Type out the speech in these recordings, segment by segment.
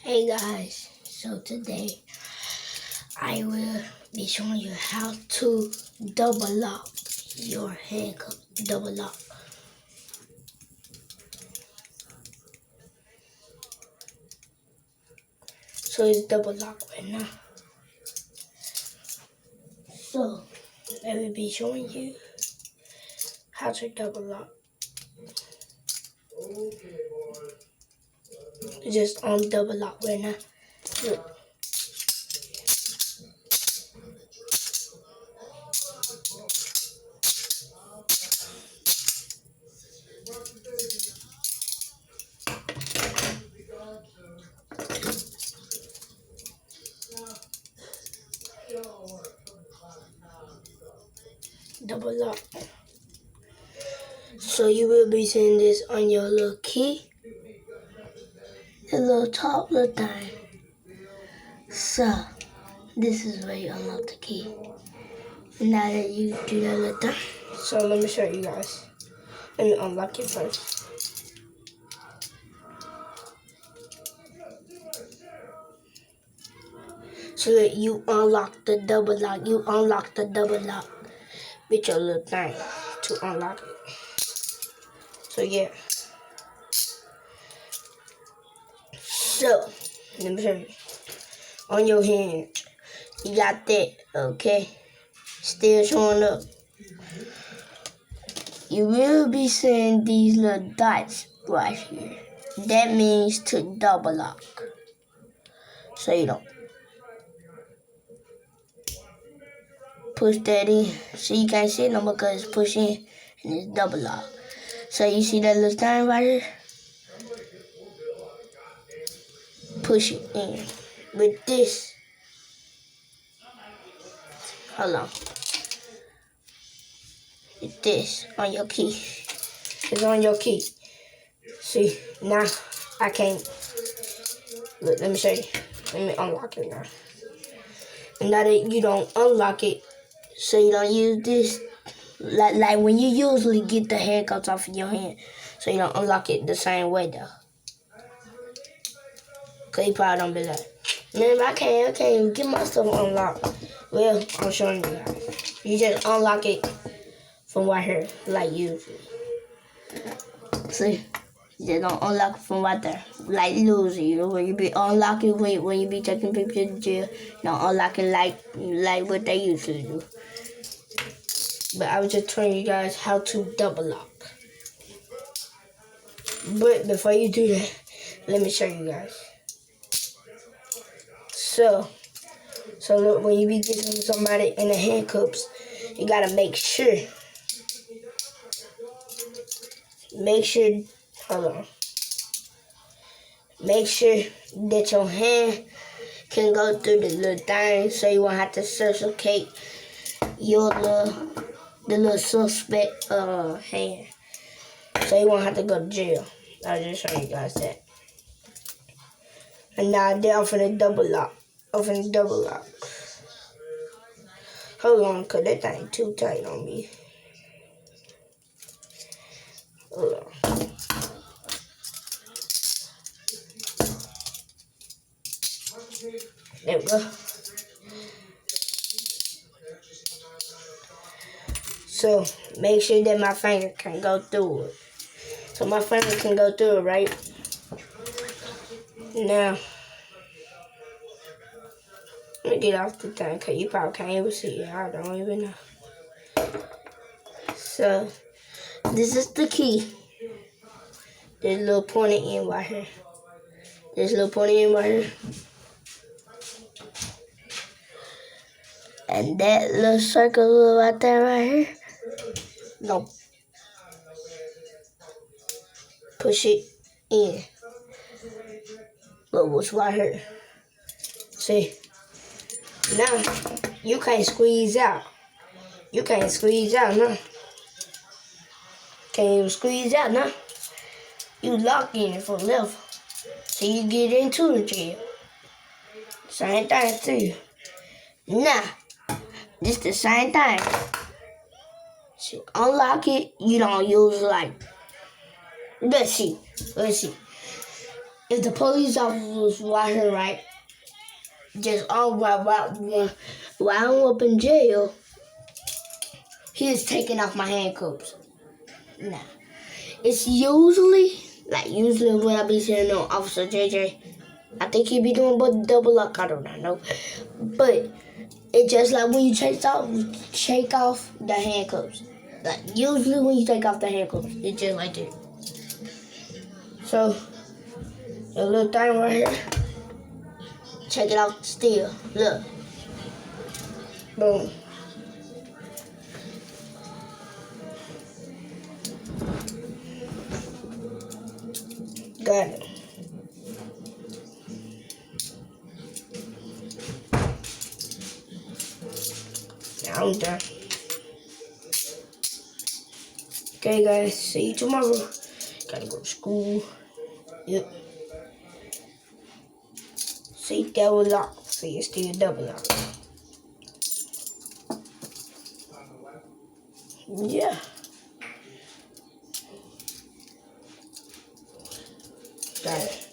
Hey guys, so today I will be showing you how to double lock your handcuff. Double lock. So it's double lock right now. So I will be showing you how to double lock. Just on double lock right now. Look. Double lock. So you will be seeing this on your little key, the little top little thing. So this is where you unlock the key. Now that you do that little thing, so let me show you guys. Let me unlock it first. So that you unlock the double lock. You unlock the double lock with your little thing to unlock it. So yeah. So let me show you. On your hand, you got that, okay? Still showing up. You will be seeing these little dots right here. That means to double lock. So you don't push that in. So you can't see it no more because it's push in and it's double lock. So you see that little thing right here? Push it in. With this, hold on. With this on your key. It's on your key. See, now I can't. Look, let me show you. Let me unlock it now. And now that you don't unlock it, so you don't use this, like when you usually get the handcuffs off of your hand, so you don't unlock it the same way though. Cause you probably don't be like, man, I can't get my stuff unlocked. Well, I'm showing you guys. You just unlock it from right here, like usually. See? They don't unlock it from right there. Like usually, you know, when you be unlocking when you be taking people to the jail, you don't unlock it like what they usually do. But I was just telling you guys how to double lock. But before you do that, let me show you guys. So look, when you be getting somebody in the handcuffs, you gotta make sure, hold on. Make sure that your hand can go through the little thing so you won't have to suffocate the little suspect hand. So you won't have to go to jail. I'll just show you guys that. And now they're off in the double lock. Hold on, cause that thing too tight on me. Hold on. There we go. So make sure that my finger can go through it. So my finger can go through it, right? Now, let me get off the thing, cause you probably can't even see it. I don't even know. So this is the key. There's a little pointy end right here. And that little circle right there, right here. No. Push it in. Look what's right here. See? Now, you can't squeeze out. Now. Can't even squeeze out now. You lock in it from left. So you get into the jail. Same thing to you. Now, this the same thing. So unlock it, you don't use like, let's see. if the police officer was watching, right, just while I'm up in jail, he is taking off my handcuffs. Nah, it's usually when I be seeing no Officer JJ, I think he be doing but double lock. I do not know, but it's just like when you take off the handcuffs. Like usually when you take off the handcuffs, it's just like that. So the little thing right here, check it out still. Look, boom. Got it. Now I'm done. Okay, guys. See you tomorrow. Gotta go to school. Yep. See, double lock. See, it's still double lock. Yeah. Got it.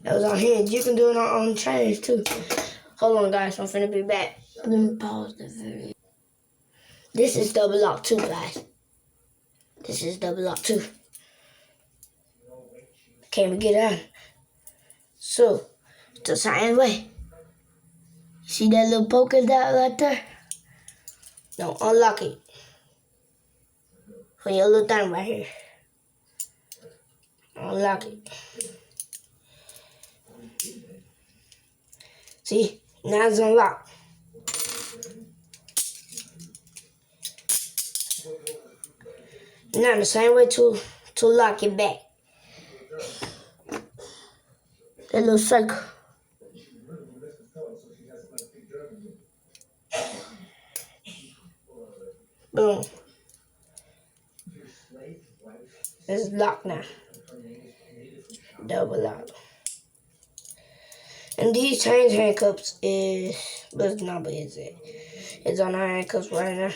That was on hinge. You can do it on change too. Hold on, guys. I'm finna be back. Let me pause the video. This is double lock too, guys. This is double lock too. Can't we get out? So, the same way. See that little polka dot right there? Don't unlock it. For your little thing right here. Unlock it. See? Now it's unlocked. Now the same way to lock it back. That little circle. Boom. It's locked now. Double lock. And these change handcuffs is, what number is it? It's on our handcuffs right now.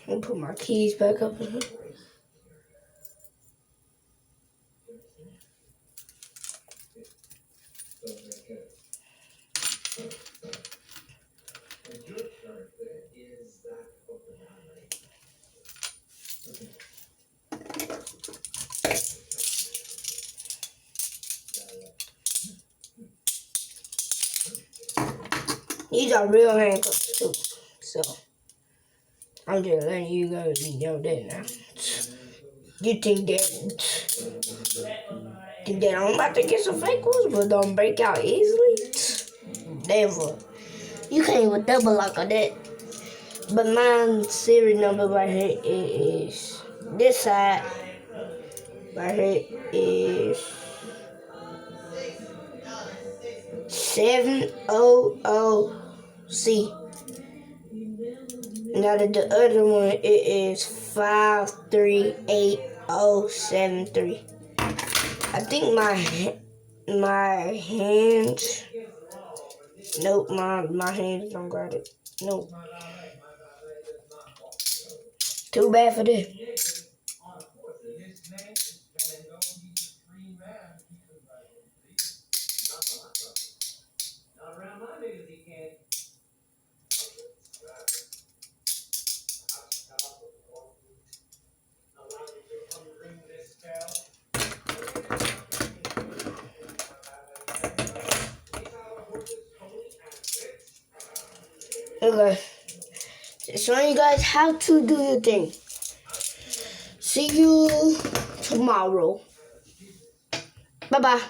I'm gonna put my keys back up in here. These are real handcuffs too, so I'm just letting you guys know that now. You think that I'm about to get some fake ones, but don't break out easily? Never. You can't even double lock on that. But my serial number right here is this side. Right here is 700C. Now the other one it is 538073. I think my hands Nope, my hands don't grab it. Nope. Too bad for this. Okay. Showing you guys how to do your thing. See you tomorrow. Bye-bye.